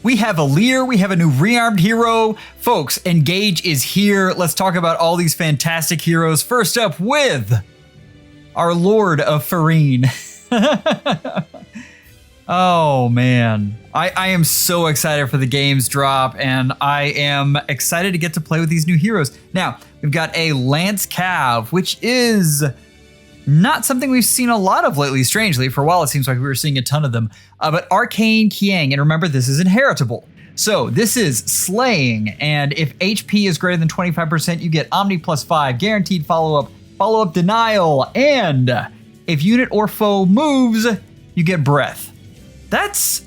We have Alear, we have a new rearmed hero. Folks, Engage is here. Let's talk about all these fantastic heroes. First up with our Lord of Firene. Oh man, I am so excited for the game's drop, and I am excited to get to play with these new heroes. Now, we've got a Lance Cav, which is not something we've seen a lot of lately, strangely. For a while, it seems like we were seeing a ton of them. But Arcane Kiang, and remember, this is inheritable. So this is slaying, and if HP is greater than 25%, you get Omni +5, guaranteed follow-up denial, and if unit or foe moves, you get breath. That's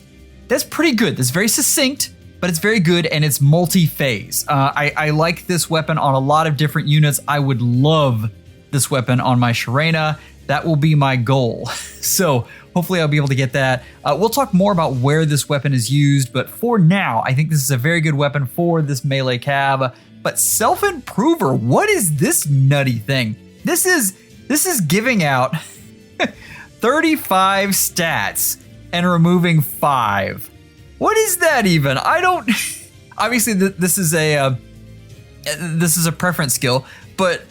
pretty good. That's very succinct, but it's very good, and it's multi-phase. I like this weapon on a lot of different units. I would love this weapon on my Shirena. That will be my goal. So hopefully I'll be able to get that. We'll talk more about where this weapon is used, but for now, I think this is a very good weapon for this melee cav. But Self-Improver, what is this nutty thing? This is giving out 35 stats and removing 5. What is that even? I don't. Obviously, this is a preference skill, but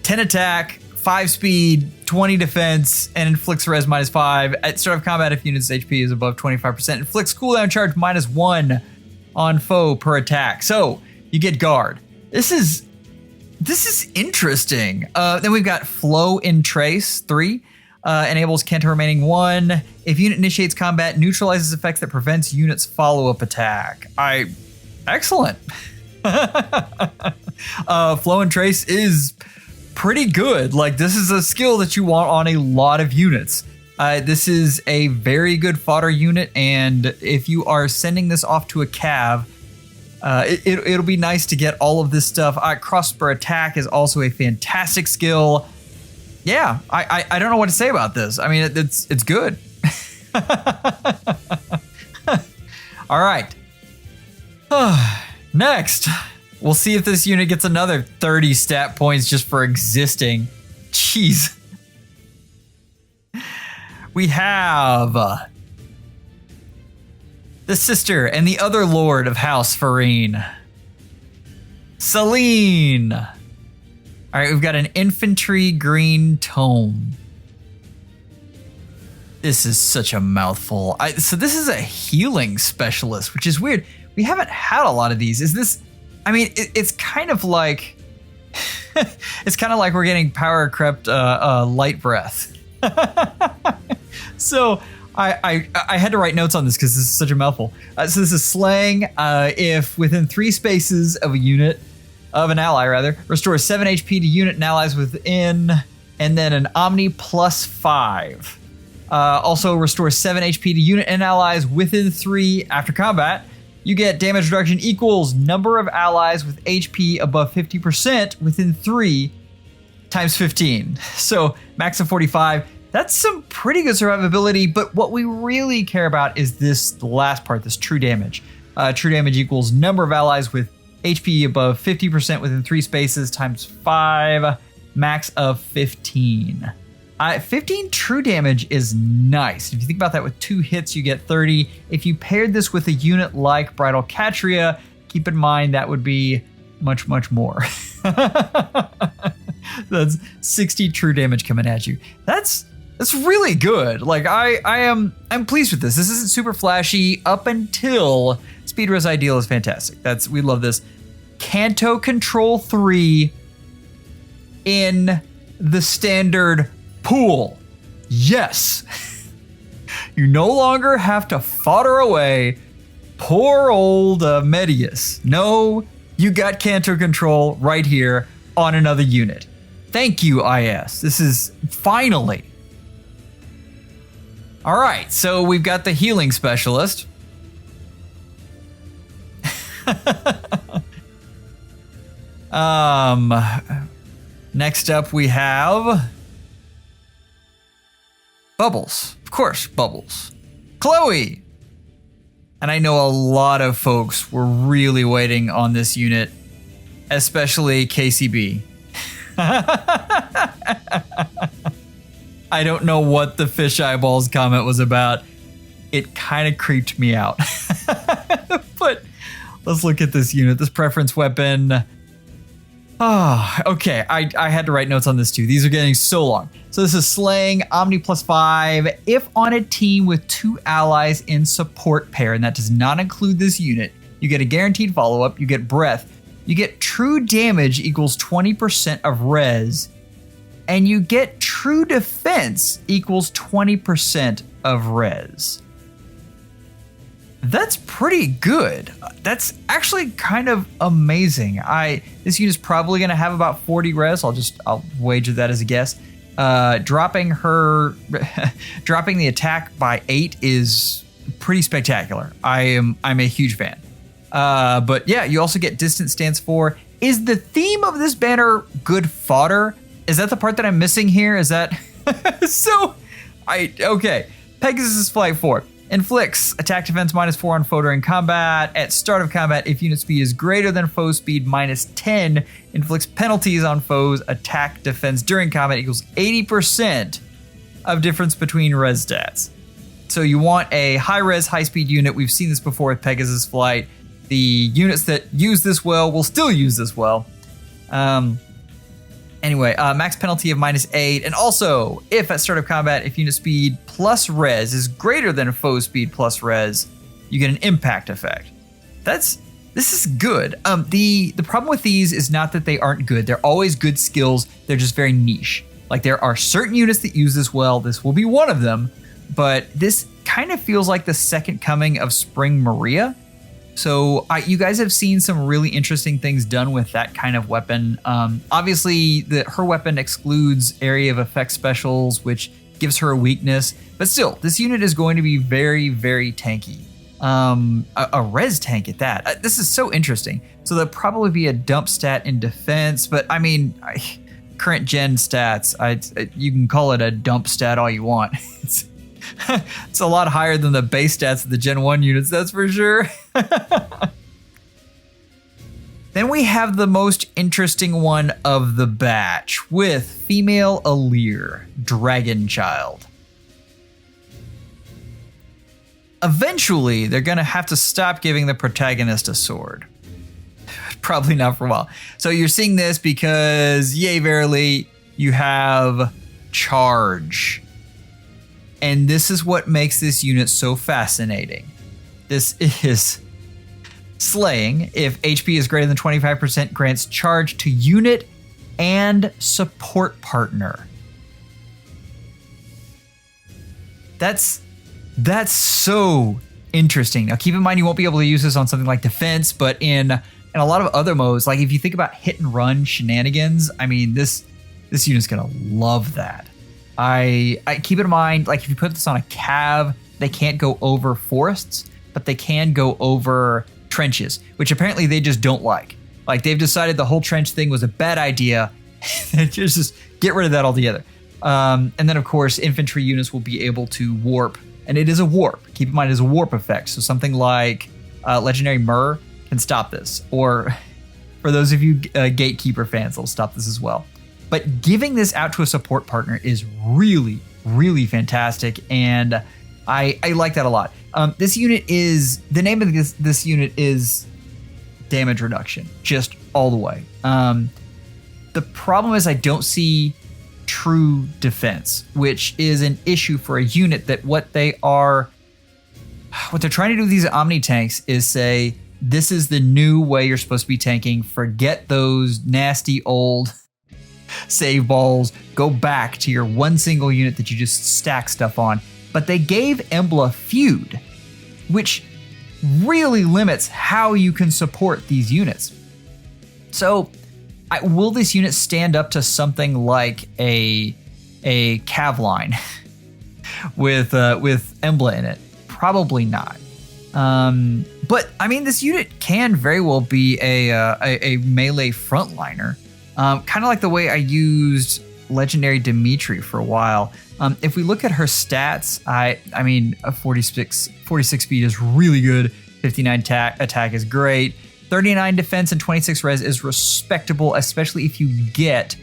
10 attack, 5 speed, 20 defense, and inflicts res -5 at start of combat if unit's HP is above 25%. Inflicts cooldown charge -1 on foe per attack. So you get guard. This is interesting. Then we've got Flow in Trace 3. Enables Kenta remaining 1. If unit initiates combat, neutralizes effects that prevents unit's follow-up attack. Excellent. Flow and Trace is pretty good. Like, this is a skill that you want on a lot of units. This is a very good fodder unit, and if you are sending this off to a cav, it'll be nice to get all of this stuff. Crossbow attack is also a fantastic skill. Yeah, I don't know what to say about this. I mean, it's good. All right. Next, we'll see if this unit gets another 30 stat points just for existing. Jeez. We have the sister and the other lord of House Firene, Celine. All right, we've got an infantry green tome. This is such a mouthful. So this is a healing specialist, which is weird. We haven't had a lot of these. Is this? I mean, it's kind of like it's kind of like we're getting power crept light breath. So I had to write notes on this because this is such a mouthful. So this is slaying. If within 3 spaces of a unit. Of an ally, rather. Restores 7 HP to unit and allies within, and then an Omni +5. Also restores 7 HP to unit and allies within 3 after combat. You get damage reduction equals number of allies with HP above 50% within 3 times 15. So max of 45. That's some pretty good survivability, but what we really care about is this last part, this true damage. True damage equals number of allies with HP above 50% within 3 spaces times 5, max of 15. 15 true damage is nice. If you think about that, with 2 hits, you get 30. If you paired this with a unit like Bridal Catria, keep in mind that would be much, much more. That's 60 true damage coming at you. That's really good. Like, I'm pleased with this. This isn't super flashy up until Speed Res Ideal is fantastic. We love this. Canto Control 3 in the standard pool. Yes. You no longer have to fodder away poor old Medius. No, you got Canto Control right here on another unit. Thank you, IS. This is finally. All right, so we've got the healing specialist. Next up we have Bubbles. Of course, Bubbles. Chloe. And I know a lot of folks were really waiting on this unit, especially KCB. I don't know what the fish eyeballs comment was about. It kind of creeped me out. Let's look at this unit, this preference weapon. Oh, okay. I had to write notes on this too. These are getting so long. So this is slaying, Omni +5. If on a team with 2 allies in support pair, and that does not include this unit, you get a guaranteed follow-up, you get breath, you get true damage equals 20% of res, and you get true defense equals 20% of res. That's pretty good. That's actually kind of amazing. This unit's probably gonna have about 40 res. I'll wager that as a guess. Dropping the attack by 8 is pretty spectacular. I'm a huge fan. But yeah, you also get distance stance 4. Is the theme of this banner good fodder? Is that the part that I'm missing here? Is that okay. Pegasus Flight 4. Inflicts attack defense -4 on foe during combat. At start of combat, if unit speed is greater than foe speed -10, inflicts penalties on foes' attack defense during combat equals 80% of difference between res stats. So you want a high res, high speed unit. We've seen this before with Pegasus Flight. The units that use this well will still use this well. Anyway, max penalty of -8. And also, if at start of combat, if unit speed plus res is greater than foe speed plus res, you get an impact effect. This is good. The problem with these is not that they aren't good. They're always good skills. They're just very niche. Like, there are certain units that use this well. This will be one of them. But this kind of feels like the second coming of Spring Maria. So you guys have seen some really interesting things done with that kind of weapon. Obviously, her weapon excludes area of effect specials, which gives her a weakness. But still, this unit is going to be very, very tanky. A res tank at that. This is so interesting. So there'll probably be a dump stat in defense. But I mean, current gen stats, you can call it a dump stat all you want. It's a lot higher than the base stats of the Gen 1 units, that's for sure. Then we have the most interesting one of the batch with female Alear, Dragon Child. Eventually, they're going to have to stop giving the protagonist a sword. Probably not for a while. So you're seeing this because, yay, verily, you have charge. And this is what makes this unit so fascinating. This is slaying. If HP is greater than 25%, grants charge to unit and support partner. That's so interesting. Now keep in mind you won't be able to use this on something like defense, but in a lot of other modes, like if you think about hit and run shenanigans, I mean this unit's gonna love that. I keep in mind, like if you put this on a cav, they can't go over forests, but they can go over trenches, which apparently they just don't like. Like they've decided the whole trench thing was a bad idea. Just get rid of that altogether. And then of course, infantry units will be able to warp, and it is a warp. Keep in mind it is a warp effect. So something like Legendary Myrrh can stop this. Or for those of you Gatekeeper fans, they'll stop this as well. But giving this out to a support partner is really, really fantastic, and I like that a lot. This unit is, the name of this unit is damage reduction, just all the way. The problem is I don't see true defense, which is an issue for a unit that what they're trying to do with these Omni tanks is say, this is the new way you're supposed to be tanking. Forget those nasty old save balls, go back to your one single unit that you just stack stuff on. But they gave Embla Feud, which really limits how you can support these units. So will this unit stand up to something like a cav line with Embla in it? Probably not. But I mean, this unit can very well be a melee frontliner. Kind of like the way I used Legendary Dimitri for a while. If we look at her stats, I mean, a 46 speed is really good. 59 attack is great. 39 defense and 26 res is respectable, especially if you get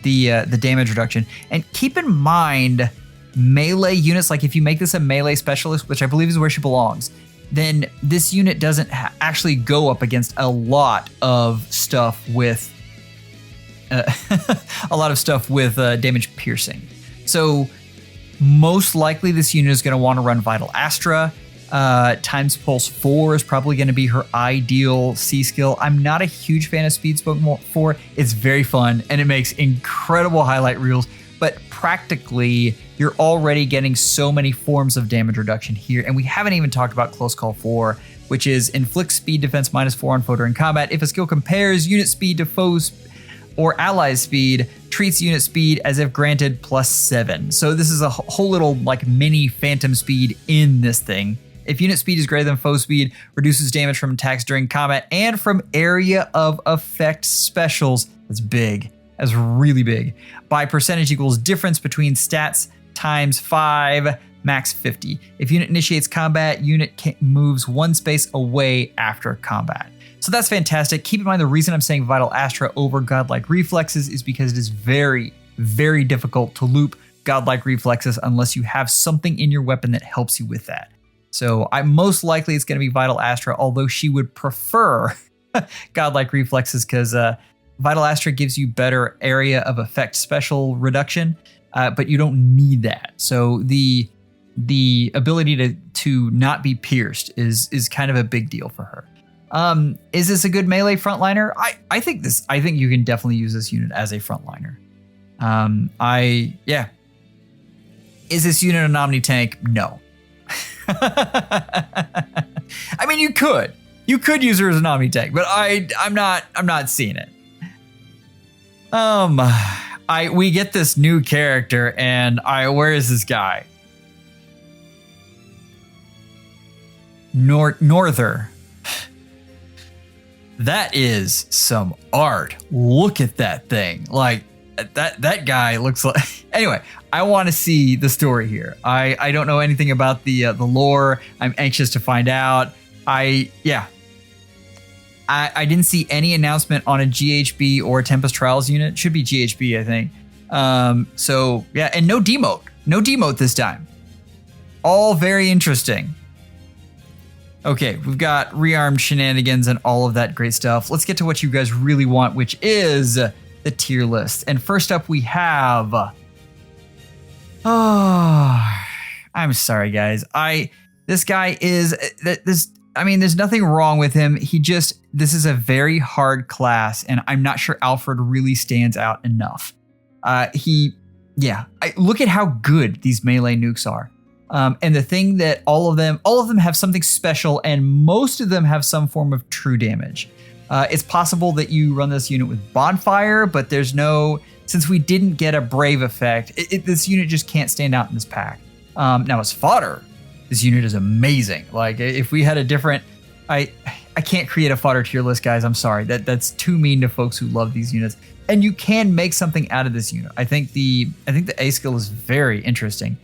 the damage reduction. And keep in mind, melee units, like if you make this a melee specialist, which I believe is where she belongs, then this unit doesn't actually go up against a lot of stuff with damage piercing. So most likely this unit is going to want to run Vital Astra. Times Pulse 4 is probably going to be her ideal C skill. I'm not a huge fan of Speed Spoke 4. It's very fun and it makes incredible highlight reels, but practically you're already getting so many forms of damage reduction here. And we haven't even talked about Close Call 4, which is inflict speed defense -4 on foe during combat. If a skill compares unit speed to foes or allies speed, treats unit speed as if granted +7. So this is a whole little like mini phantom speed in this thing. If unit speed is greater than foe speed, reduces damage from attacks during combat and from area of effect specials. That's big. That's really big. By percentage equals difference between stats times 5, max 50. If unit initiates combat, unit moves 1 space away after combat. So that's fantastic. Keep in mind the reason I'm saying Vital Astra over Godlike Reflexes is because it is very, very difficult to loop Godlike Reflexes unless you have something in your weapon that helps you with that. So most likely it's going to be Vital Astra, although she would prefer Godlike Reflexes because Vital Astra gives you better area of effect special reduction, but you don't need that. So the ability to not be pierced is kind of a big deal for her. Is this a good melee frontliner? I think you can definitely use this unit as a frontliner. Is this unit an Omni tank? No. I mean, you could use her as an Omni tank, but I'm not seeing it. We get this new character and where is this guy? Norther. That is some art. Look at that thing. Like that guy looks like. Anyway, I want to see the story here. I don't know anything about the lore. I'm anxious to find out. I didn't see any announcement on a GHB or a Tempest Trials unit. Should be GHB, I think. So yeah, and no demote this time. All very interesting. Okay, we've got rearmed shenanigans and all of that great stuff. Let's get to what you guys really want, which is the tier list. And first up we have... I'm sorry, guys. This guy is... there's nothing wrong with him. This is a very hard class, and I'm not sure Alfred really stands out enough. Look at how good these melee nukes are. And the thing that all of them have something special, and most of them have some form of true damage. It's possible that you run this unit with Bonfire, but since we didn't get a Brave effect, this unit just can't stand out in this pack. Now as fodder, this unit is amazing. Like if we had a different, I can't create a fodder tier list, guys. I'm sorry. That's too mean to folks who love these units. And you can make something out of this unit. I think the A skill is very interesting.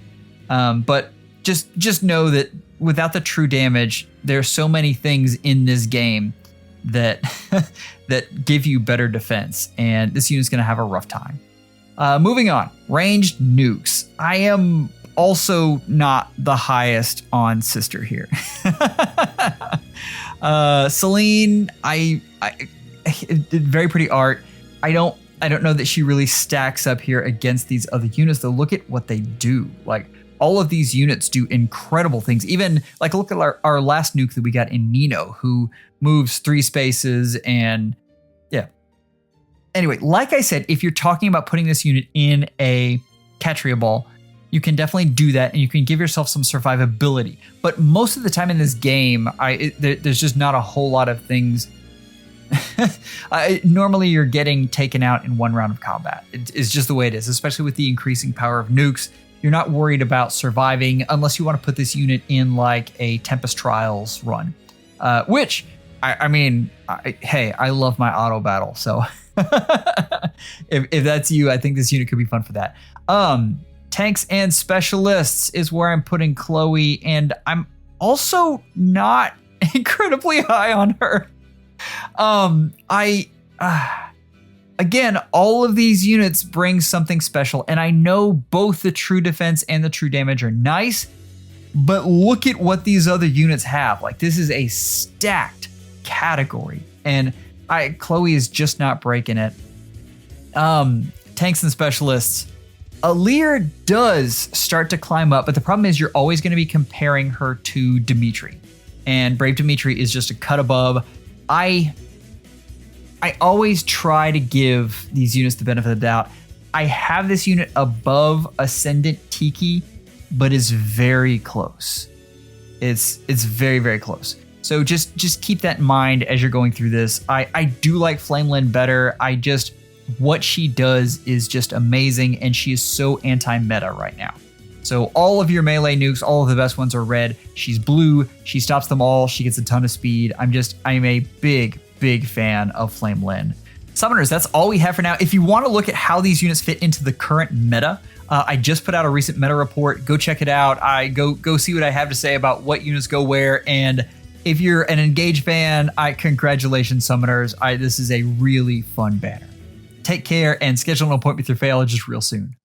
But just know that without the true damage, there are so many things in this game that that give you better defense, and this unit's going to have a rough time. Moving on, ranged nukes. I am also not the highest on Sister here. Celine, I did very pretty art. I don't know that she really stacks up here against these other units, though. Look at what they do. Like, all of these units do incredible things. Even, like, look at our last nuke that we got in Nino, who moves 3 spaces and, yeah. Anyway, like I said, if you're talking about putting this unit in a Catria ball, you can definitely do that, and you can give yourself some survivability. But most of the time in this game, there's just not a whole lot of things. Normally, you're getting taken out in 1 round of combat. It's just the way it is, especially with the increasing power of nukes. You're not worried about surviving unless you want to put this unit in like a Tempest Trials run, which, I love my auto battle. So if that's you, I think this unit could be fun for that. Tanks and specialists is where I'm putting Chloe, and I'm also not incredibly high on her. Again, all of these units bring something special, and I know both the true defense and the true damage are nice, But look at what these other units have. Like, this is a stacked category, and Chloe is just not breaking it. Tanks and specialists. Alear does start to climb up, but the problem is you're always going to be comparing her to Dimitri, and Brave Dimitri is just a cut above. I always try to give these units the benefit of the doubt. I have this unit above Ascendant Tiki, but is very close. It's very, very close. So just keep that in mind as you're going through this. I do like Flamelyn better. What she does is just amazing, and she is so anti-meta right now. So all of your melee nukes, all of the best ones are red. She's blue. She stops them all. She gets a ton of speed. I'm a big, big fan of Flamelyn. Summoners, that's all we have for now. If you want to look at how these units fit into the current meta, I just put out a recent meta report. Go check it out. Go see what I have to say about what units go where. And if you're an Engage fan, congratulations, Summoners. This is a really fun banner. Take care and schedule an appointment with your FEHologist real soon.